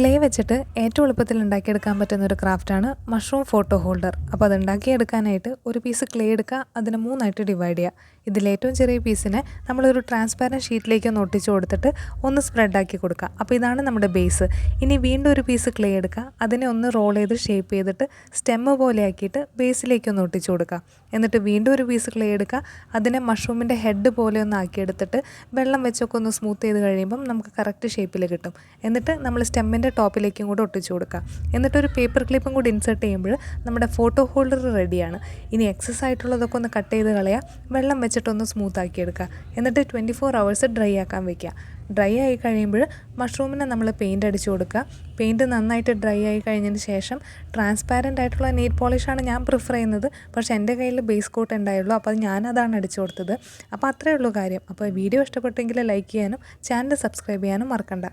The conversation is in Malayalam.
ക്ലേ വെച്ചിട്ട് ഏറ്റവും എളുപ്പത്തിൽ ഉണ്ടാക്കിയെടുക്കാൻ പറ്റുന്ന ഒരു ക്രാഫ്റ്റാണ് മഷ്റൂം ഫോട്ടോ ഹോൾഡർ. അപ്പോൾ അത് ഉണ്ടാക്കിയെടുക്കാനായിട്ട് ഒരു പീസ് ക്ലേ എടുക്കുക, അതിനെ 3ആയിട്ട് ഡിവൈഡ് ചെയ്യുക. ഇതിലേറ്റവും ചെറിയ പീസിനെ നമ്മളൊരു ട്രാൻസ്പാരൻറ്റ് ഷീറ്റിലേക്ക് ഒന്ന് ഒട്ടിച്ച് കൊടുത്തിട്ട് ഒന്ന് സ്പ്രെഡാക്കി കൊടുക്കുക. അപ്പോൾ ഇതാണ് നമ്മുടെ ബേസ്. ഇനി വീണ്ടും ഒരു പീസ് ക്ലേ എടുക്കുക, അതിനെ ഒന്ന് റോൾ ചെയ്ത് ഷേപ്പ് ചെയ്തിട്ട് സ്റ്റെമ്മ് പോലെ ആക്കിയിട്ട് ബേസിലേക്ക് ഒന്ന് ഒട്ടിച്ച് കൊടുക്കുക. എന്നിട്ട് വീണ്ടും ഒരു പീസ് ക്ലേ എടുക്കുക, അതിനെ മഷ്റൂമിൻ്റെ ഹെഡ് പോലെ ഒന്ന് ആക്കിയെടുത്തിട്ട് വെള്ളം വെച്ചൊക്കെ ഒന്ന് സ്മൂത്ത് ചെയ്ത് കഴിയുമ്പം നമുക്ക് കറക്റ്റ് ഷേപ്പിൽ കിട്ടും. എന്നിട്ട് നമ്മൾ സ്റ്റെമ്മിൻ്റെ ടോപ്പിലേക്കും കൂടെ ഒട്ടിച്ച് കൊടുക്കുക. എന്നിട്ടൊരു പേപ്പർ ക്ലിപ്പും കൂടി ഇൻസേർട്ട് ചെയ്യുമ്പോൾ നമ്മുടെ ഫോട്ടോ ഹോൾഡർ റെഡിയാണ്. ഇനി എക്സസ് ആയിട്ടുള്ളതൊക്കെ ഒന്ന് കട്ട് ചെയ്ത് കളയുക, വെള്ളം വെച്ചിട്ടൊന്ന് സ്മൂത്ത് ആക്കി എടുക്കുക. എന്നിട്ട് 24 hours ഡ്രൈ ആക്കാൻ വെക്കുക. ഡ്രൈ ആയി കഴിയുമ്പോൾ മഷ്റൂമിനെ നമ്മൾ പെയിൻറ്റ് അടിച്ചു കൊടുക്കുക. പെയിൻറ്റ് നന്നായിട്ട് ഡ്രൈ ആയി കഴിഞ്ഞതിന് ശേഷം ട്രാൻസ്പാരൻ്റ് ആയിട്ടുള്ള നെയിൽ പോളിഷാണ് ഞാൻ പ്രിഫർ ചെയ്യുന്നത്. പക്ഷേ എൻ്റെ കയ്യിൽ ബേസ് കോട്ട് ഉണ്ടായുള്ളൂ, അപ്പോൾ ഞാനതാണ് അടിച്ചു കൊടുത്തത്. അപ്പോൾ അത്രയേ ഉള്ളൂ കാര്യം. അപ്പോൾ വീഡിയോ ഇഷ്ടപ്പെട്ടെങ്കിൽ ലൈക്ക് ചെയ്യാനും ചാനൽ സബ്സ്ക്രൈബ് ചെയ്യാനും മറക്കണ്ട.